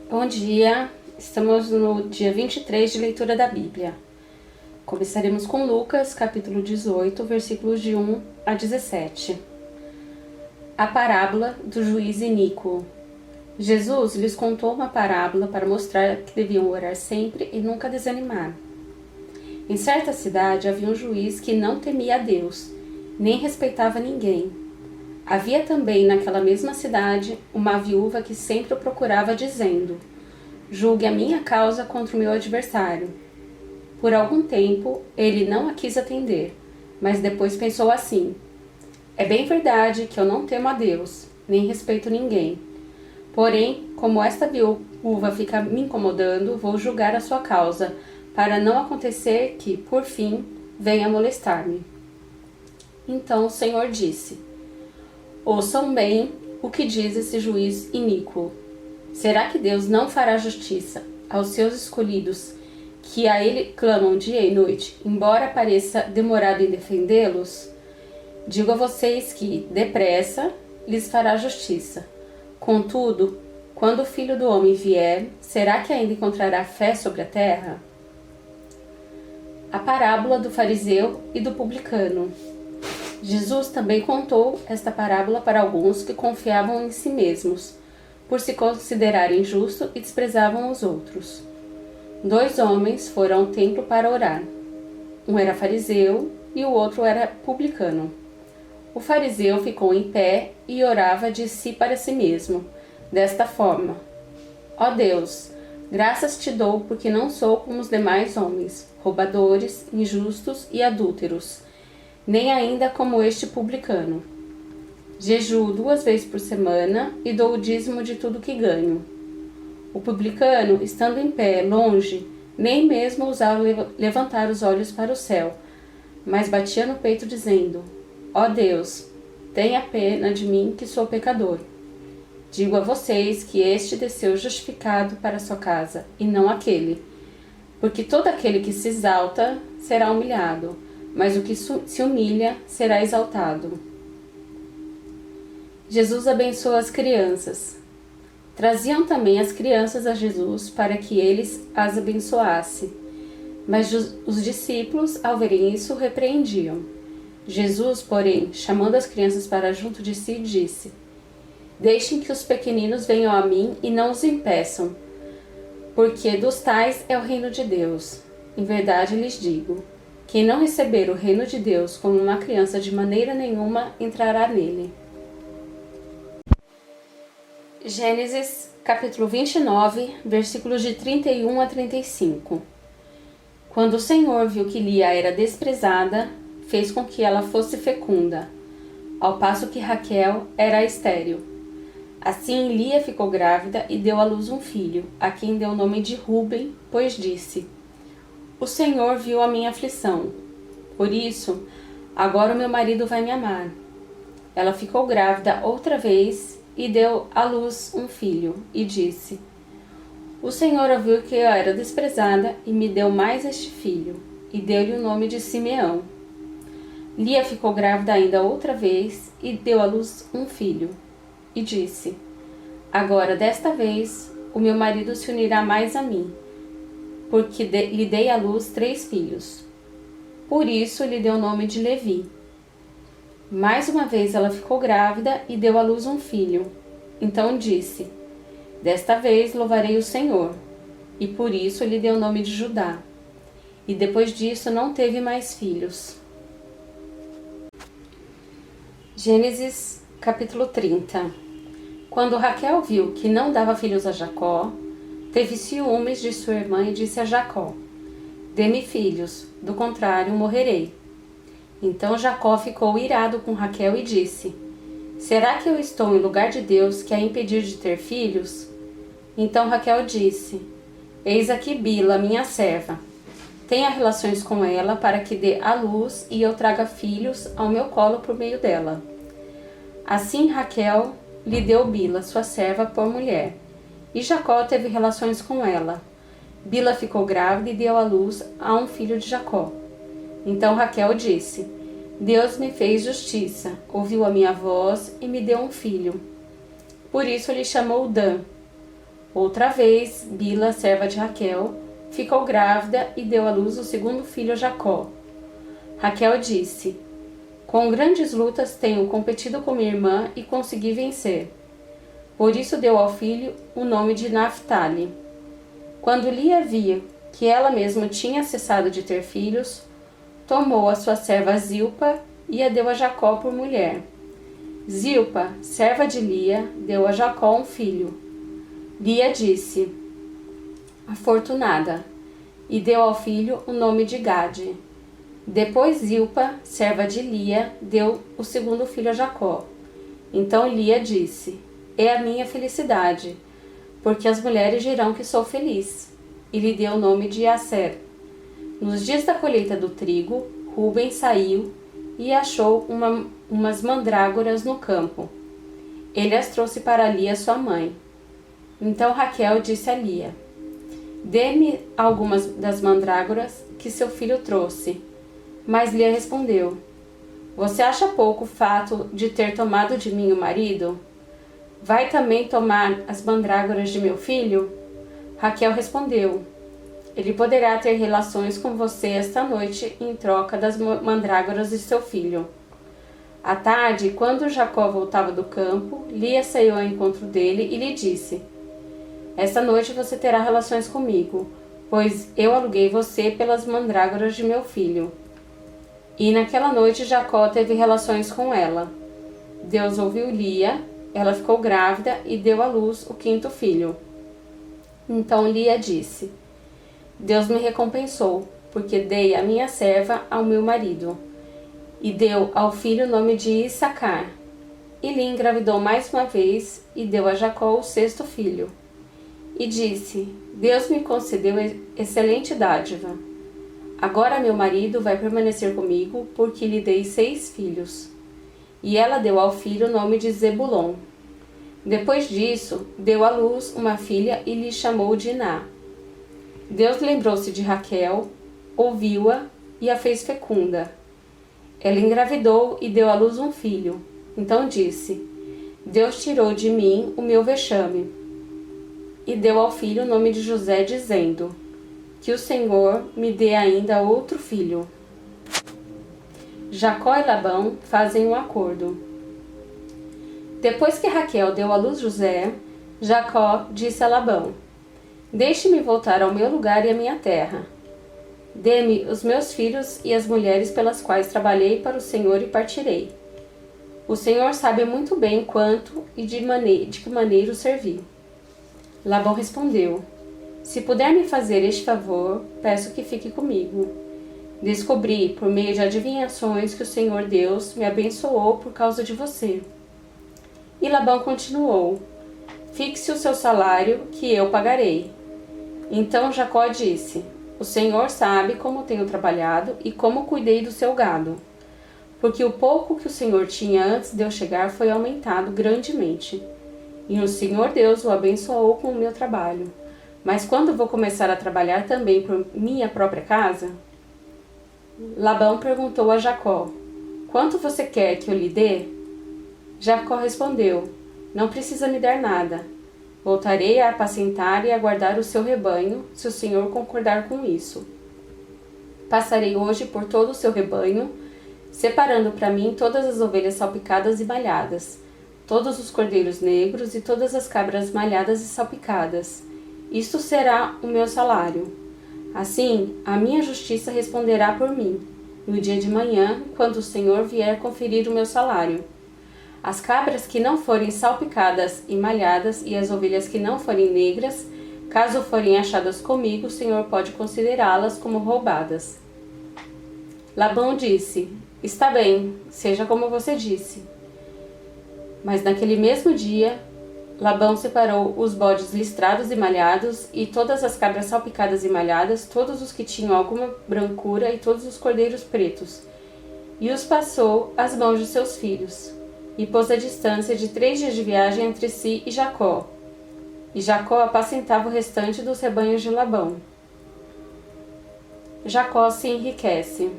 Bom dia, estamos no dia 23 de leitura da Bíblia. Começaremos com Lucas, capítulo 18, versículos de 1 a 17. A parábola do juiz iníquo. Jesus lhes contou uma parábola para mostrar que deviam orar sempre e nunca desanimar. Em certa cidade havia um juiz que não temia a Deus, nem respeitava ninguém. Havia também naquela mesma cidade uma viúva que sempre o procurava dizendo: julgue a minha causa contra o meu adversário. Por algum tempo ele não a quis atender, mas depois pensou assim: é bem verdade que eu não temo a Deus, nem respeito ninguém. Porém, como esta viúva fica me incomodando, vou julgar a sua causa, para não acontecer que, por fim, venha molestar-me. Então o Senhor disse: ouçam bem o que diz esse juiz iníquo. Será que Deus não fará justiça aos seus escolhidos, que a ele clamam dia e noite, embora pareça demorado em defendê-los? Digo a vocês que, depressa, lhes fará justiça. Contudo, quando o Filho do Homem vier, será que ainda encontrará fé sobre a terra? A parábola do fariseu e do publicano. Jesus também contou esta parábola para alguns que confiavam em si mesmos, por se considerarem justos e desprezavam os outros. 2 homens foram ao templo para orar. Um era fariseu e o outro era publicano. O fariseu ficou em pé e orava de si para si mesmo, desta forma: ó Deus, graças te dou porque não sou como os demais homens, roubadores, injustos e adúlteros, nem ainda como este publicano. Jejuo 2 vezes por semana e dou o dízimo de tudo que ganho. O publicano, estando em pé, longe, nem mesmo ousava levantar os olhos para o céu, mas batia no peito dizendo: ó Deus, tenha pena de mim que sou pecador. Digo a vocês que este desceu justificado para sua casa, e não aquele. Porque todo aquele que se exalta será humilhado, mas o que se humilha será exaltado. Jesus abençoa as crianças. Traziam também as crianças a Jesus para que eles as abençoasse. Mas os discípulos, ao verem isso, repreendiam. Jesus, porém, chamando as crianças para junto de si, disse: deixem que os pequeninos venham a mim e não os impeçam, porque dos tais é o reino de Deus. Em verdade lhes digo: quem não receber o reino de Deus como uma criança de maneira nenhuma entrará nele. Gênesis capítulo 29, versículos de 31 a 35. Quando o Senhor viu que Lia era desprezada, fez com que ela fosse fecunda, ao passo que Raquel era estéril. Assim Lia ficou grávida e deu à luz um filho, a quem deu o nome de Ruben, pois disse: o Senhor viu a minha aflição. Por isso, agora o meu marido vai me amar. Ela ficou grávida outra vez e deu à luz um filho, e disse: o Senhor ouviu que eu era desprezada e me deu mais este filho, e deu-lhe o nome de Simeão. Lia ficou grávida ainda outra vez e deu à luz um filho, e disse: agora, desta vez, o meu marido se unirá mais a mim, porque lhe dei à luz 3 filhos. Por isso lhe deu o nome de Levi. Mais uma vez ela ficou grávida e deu à luz um filho. Então disse: desta vez louvarei o Senhor. E por isso lhe deu o nome de Judá. E depois disso não teve mais filhos. Gênesis capítulo 30. Quando Raquel viu que não dava filhos a Jacó, teve ciúmes de sua irmã e disse a Jacó: dê-me filhos, do contrário morrerei. Então Jacó ficou irado com Raquel e disse: será que eu estou em lugar de Deus que a impedir de ter filhos? Então Raquel disse: eis aqui Bila, minha serva. Tenha relações com ela para que dê à luz e eu traga filhos ao meu colo por meio dela. Assim Raquel lhe deu Bila, sua serva, por mulher. E Jacó teve relações com ela. Bila ficou grávida e deu à luz a um filho de Jacó. Então Raquel disse: Deus me fez justiça, ouviu a minha voz e me deu um filho. Por isso lhe chamou Dan. Outra vez, Bila, serva de Raquel, ficou grávida e deu à luz o segundo filho a Jacó. Raquel disse: com grandes lutas tenho competido com minha irmã e consegui vencer. Por isso deu ao filho o nome de Naphtali. Quando Lia via que ela mesma tinha cessado de ter filhos, tomou a sua serva Zilpa e a deu a Jacó por mulher. Zilpa, serva de Lia, deu a Jacó um filho. Lia disse: afortunada, e deu ao filho o nome de Gade. Depois Zilpa, serva de Lia, deu o segundo filho a Jacó. Então Lia disse: é a minha felicidade, porque as mulheres dirão que sou feliz. E lhe deu o nome de Aser. Nos dias da colheita do trigo, Ruben saiu e achou umas mandrágoras no campo. Ele as trouxe para Lia, sua mãe. Então Raquel disse a Lia: dê-me algumas das mandrágoras que seu filho trouxe. Mas Lia respondeu: você acha pouco o fato de ter tomado de mim o marido? Vai também tomar as mandrágoras de meu filho? Raquel respondeu: ele poderá ter relações com você esta noite em troca das mandrágoras de seu filho. À tarde, quando Jacó voltava do campo, Lia saiu ao encontro dele e lhe disse: esta noite você terá relações comigo, pois eu aluguei você pelas mandrágoras de meu filho. E naquela noite Jacó teve relações com ela. Deus ouviu Lia, ela ficou grávida e deu à luz o quinto filho. Então Lia disse: Deus me recompensou, porque dei a minha serva ao meu marido. E deu ao filho o nome de Issacar. E Lia engravidou mais uma vez e deu a Jacó o sexto filho. E disse: Deus me concedeu excelente dádiva. Agora meu marido vai permanecer comigo, porque lhe dei 6 filhos. E ela deu ao filho o nome de Zebulon. Depois disso, deu à luz uma filha e lhe chamou Diná. Deus lembrou-se de Raquel, ouviu-a e a fez fecunda. Ela engravidou e deu à luz um filho. Então disse: Deus tirou de mim o meu vexame. E deu ao filho o nome de José, dizendo: que o Senhor me dê ainda outro filho. Jacó e Labão fazem um acordo. Depois que Raquel deu à luz José, Jacó disse a Labão: deixe-me voltar ao meu lugar e à minha terra. Dê-me os meus filhos e as mulheres pelas quais trabalhei para o Senhor e partirei. O Senhor sabe muito bem quanto e de que maneira o servi. Labão respondeu: se puder me fazer este favor, peço que fique comigo. Descobri, por meio de adivinhações, que o Senhor Deus me abençoou por causa de você. E Labão continuou: fixe o seu salário, que eu pagarei. Então Jacó disse: o Senhor sabe como tenho trabalhado e como cuidei do seu gado, porque o pouco que o Senhor tinha antes de eu chegar foi aumentado grandemente. E o Senhor Deus o abençoou com o meu trabalho. Mas quando vou começar a trabalhar também por minha própria casa? Labão perguntou a Jacó: quanto você quer que eu lhe dê? Jacó respondeu: não precisa me dar nada. Voltarei a apacentar e a guardar o seu rebanho, se o Senhor concordar com isso. Passarei hoje por todo o seu rebanho, separando para mim todas as ovelhas salpicadas e malhadas, todos os cordeiros negros e todas as cabras malhadas e salpicadas. Isto será o meu salário. Assim, a minha justiça responderá por mim, no dia de manhã, quando o Senhor vier conferir o meu salário. As cabras que não forem salpicadas e malhadas e as ovelhas que não forem negras, caso forem achadas comigo, o Senhor pode considerá-las como roubadas. Labão disse: está bem, seja como você disse. Mas naquele mesmo dia, Labão separou os bodes listrados e malhados, e todas as cabras salpicadas e malhadas, todos os que tinham alguma brancura e todos os cordeiros pretos, e os passou às mãos de seus filhos, e pôs a distância de 3 dias de viagem entre si e Jacó. E Jacó apacentava o restante dos rebanhos de Labão. Jacó se enriquece.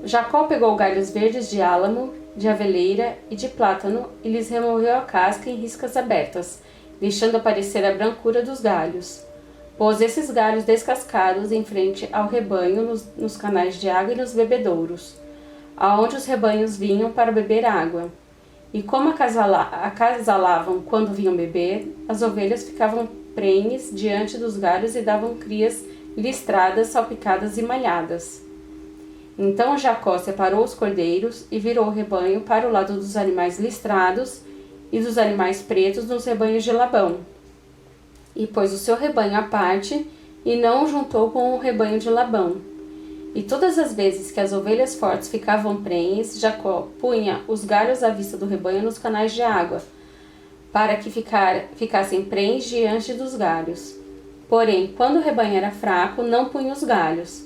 Jacó pegou galhos verdes de álamo, de aveleira e de plátano, e lhes removeu a casca em riscas abertas, deixando aparecer a brancura dos galhos. Pôs esses galhos descascados em frente ao rebanho nos canais de água e nos bebedouros, aonde os rebanhos vinham para beber água. E como acasalavam quando vinham beber, as ovelhas ficavam prenhes diante dos galhos e davam crias listradas, salpicadas e malhadas. Então Jacó separou os cordeiros e virou o rebanho para o lado dos animais listrados e dos animais pretos nos rebanhos de Labão. E pôs o seu rebanho à parte e não o juntou com o rebanho de Labão. E todas as vezes que as ovelhas fortes ficavam prenhes, Jacó punha os galhos à vista do rebanho nos canais de água, para que ficassem prenhes diante dos galhos. Porém, quando o rebanho era fraco, não punha os galhos.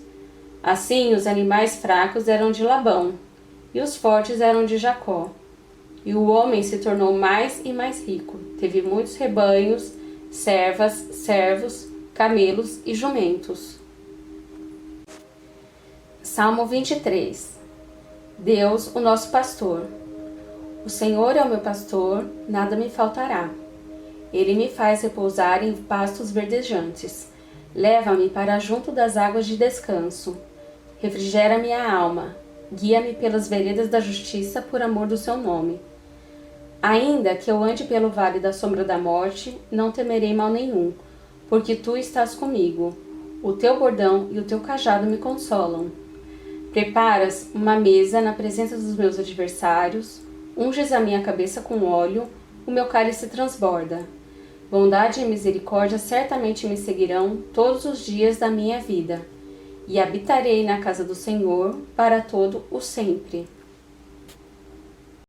Assim, os animais fracos eram de Labão, e os fortes eram de Jacó. E o homem se tornou mais e mais rico. Teve muitos rebanhos, servas, servos, camelos e jumentos. Salmo 23. Deus, o nosso pastor. O Senhor é o meu pastor, nada me faltará. Ele me faz repousar em pastos verdejantes. Leva-me para junto das águas de descanso. Refrigera minha alma. Guia-me pelas veredas da justiça por amor do seu nome. Ainda que eu ande pelo vale da sombra da morte, não temerei mal nenhum, porque tu estás comigo. O teu bordão e o teu cajado me consolam. Preparas uma mesa na presença dos meus adversários, unges a minha cabeça com óleo, o meu cálice transborda. Bondade e misericórdia certamente me seguirão todos os dias da minha vida, e habitarei na casa do Senhor para todo o sempre.